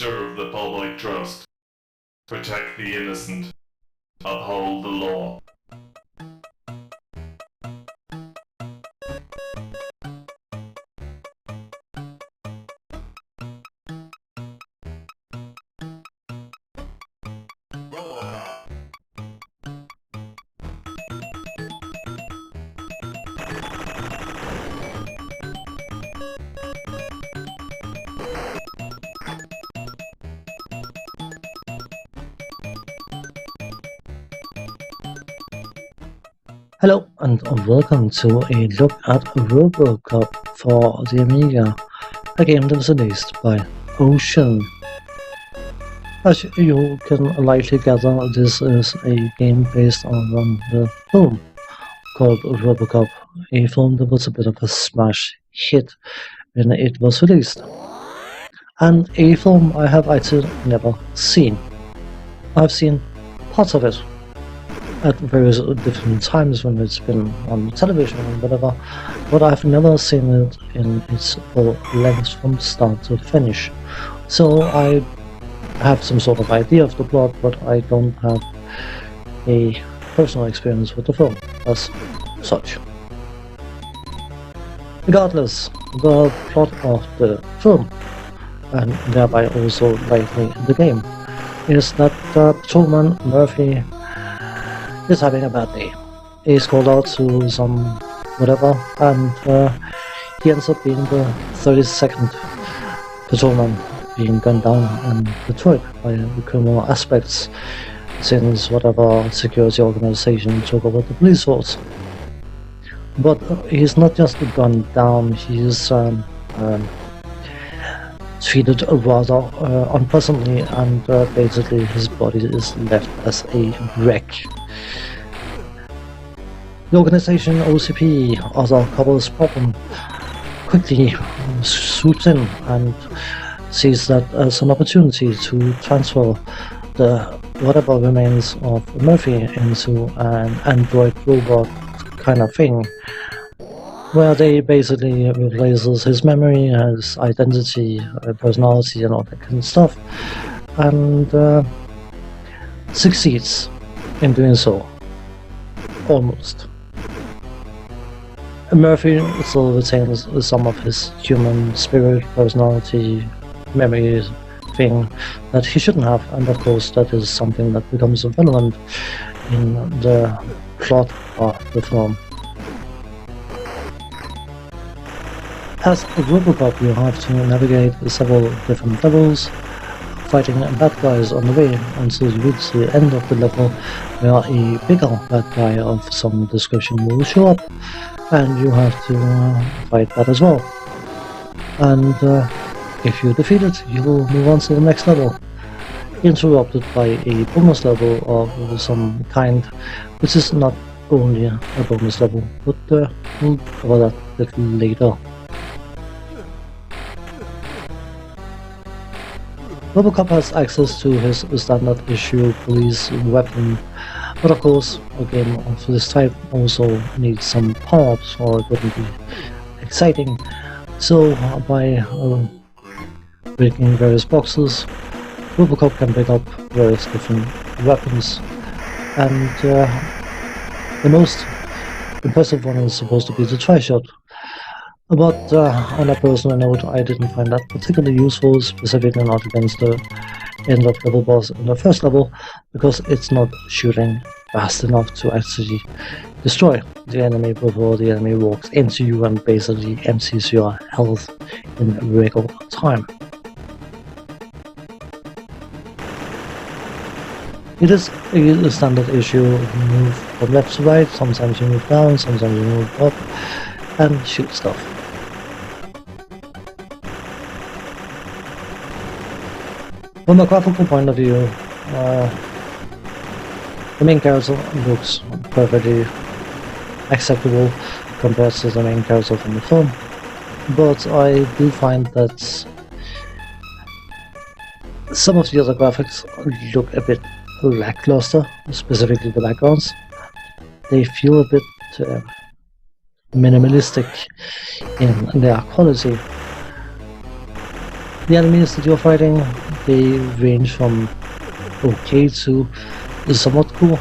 Serve the public trust. Protect the innocent. Uphold the law. RoboCop. Hello and welcome to a look at RoboCop for the Amiga, a game that is released by Ocean. As you can likely gather, this is a game based on the film called RoboCop, a film that was a bit of a smash hit when it was released, and a film I have actually never seen. I've seen parts of it at various different times when it's been on television and whatever, but I've never seen it in its full length from start to finish. So I have some sort of idea of the plot, but I don't have a personal experience with the film as such. Regardless, the plot of the film, and thereby also likely the game, is that Patrolman Murphy is having a bad day. He's called out to some whatever, and he ends up being the 32nd patrolman being gunned down in Detroit by the criminal aspects, since whatever security organization took over the police force. But he's not just gunned down, he's treated rather unpleasantly, and basically his body is left as a wreck. The organization OCP, other couple's problem, quickly swoops in and sees that as an opportunity to transfer the whatever remains of Murphy into an android robot kind of thing, where they basically replaces his memory, his identity, personality and all that kind of stuff, and succeeds in doing so. Almost. Murphy still retains some of his human spirit, personality, memory thing that he shouldn't have, and of course that is something that becomes relevant in the plot of the film. As a RoboCop, you have to navigate several different levels, fighting bad guys on the way until you reach the end of the level, where a bigger bad guy of some description will show up, and you have to fight that as well. And if you defeat it, you will move on to the next level, interrupted by a bonus level of some kind, which is not only a bonus level, but we'll cover that a little later. RoboCop has access to his standard issue police weapon, but of course a game of this type also needs some power-ups or it wouldn't be exciting. So by breaking various boxes, RoboCop can pick up various different weapons, and the most impressive one is supposed to be the tri-shot. But on a personal note, I didn't find that particularly useful, specifically not against the end of level boss in the first level, because it's not shooting fast enough to actually destroy the enemy before the enemy walks into you and basically empties your health in record time. It is a standard issue. You move from left to right, sometimes you move down, sometimes you move up, and shoot stuff. From a graphical point of view, the main character looks perfectly acceptable compared to the main character from the film, but I do find that some of the other graphics look a bit lackluster, specifically the backgrounds. They feel a bit minimalistic in their quality. The enemies that you're fighting, they range from okay to somewhat cool,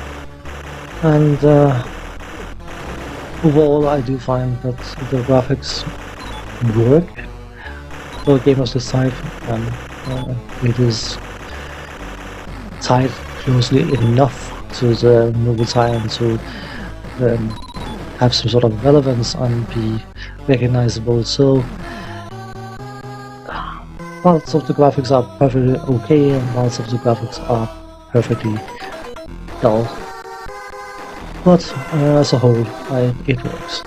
and overall I do find that the graphics work for a game of this type, and it is tied closely enough to the movie tie-in to have some sort of relevance and be recognizable. So parts of the graphics are perfectly okay and parts of the graphics are perfectly dull. But as a whole, it works.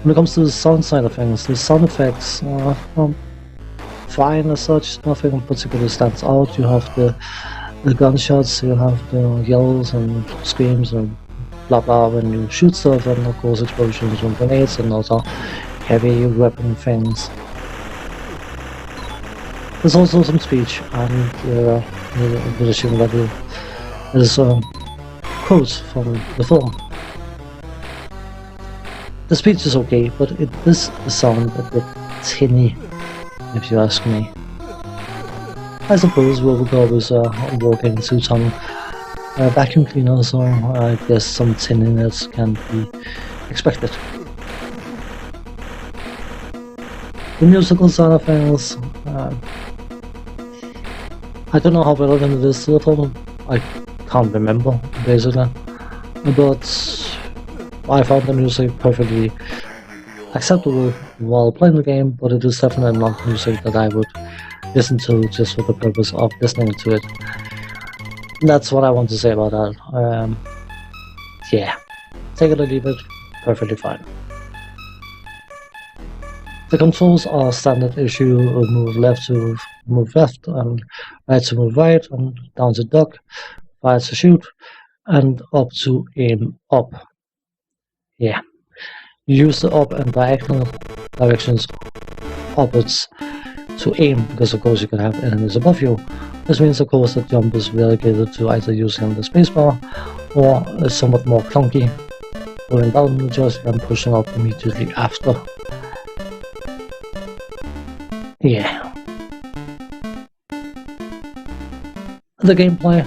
When it comes to the sound side of things, the sound effects are fine as such, nothing particularly stands out. You have the gunshots, you have the yells and screams and blah blah when you shoot stuff, and of course explosions and grenades and other heavy weapon things. There's also some speech, and the issue that is quotes from the film. The speech is okay, but it does sound a bit tinny, if you ask me. I suppose RoboCop is walking to some vacuum cleaner, so I guess some tinniness can be expected. The musical side of things, I don't know how relevant it is to the film. I can't remember, basically, but I found the music perfectly acceptable while playing the game, but it is definitely not music that I would listen to just for the purpose of listening to it. That's what I want to say about that. Yeah, take it or leave it, perfectly fine. The controls are standard issue: move left to move left, and right to move right, and down to duck, fire to shoot, and up to aim up. Yeah, you use the up and diagonal directions upwards to aim, because of course you can have enemies above you. This means of course that jump is relegated to either using the spacebar or somewhat more clunky, pulling down the joystick and pushing up immediately after. Yeah. The gameplay,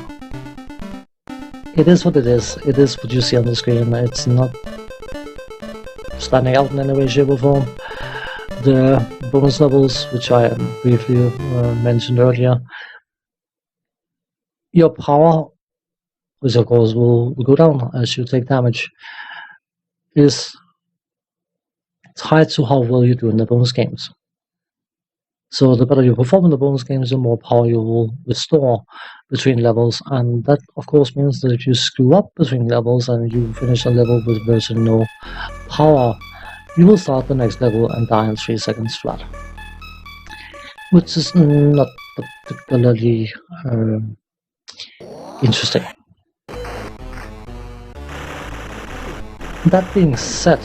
it is what it is. It is what you see on the screen. It's not standing out in any way, shape or form. The bonus levels, which I briefly mentioned earlier, your power, which of course will go down as you take damage, is tied to how well you do in the bonus games. So the better you perform in the bonus games, the more power you will restore between levels, and that of course means that if you screw up between levels and you finish a level with virtually no power, you will start the next level and die in 3 seconds flat, which is not particularly interesting. That being said,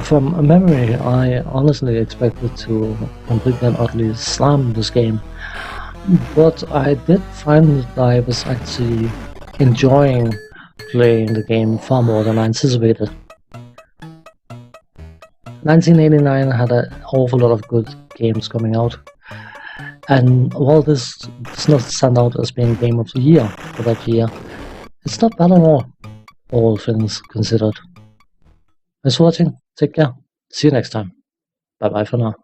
from memory, I honestly expected to completely and utterly slam this game, but I did find that I was actually enjoying playing the game far more than I anticipated. 1989 had an awful lot of good games coming out, and while this does not stand out as being Game of the Year for that year, it's not bad at all things considered. Thanks for watching, take care, see you next time, bye bye for now.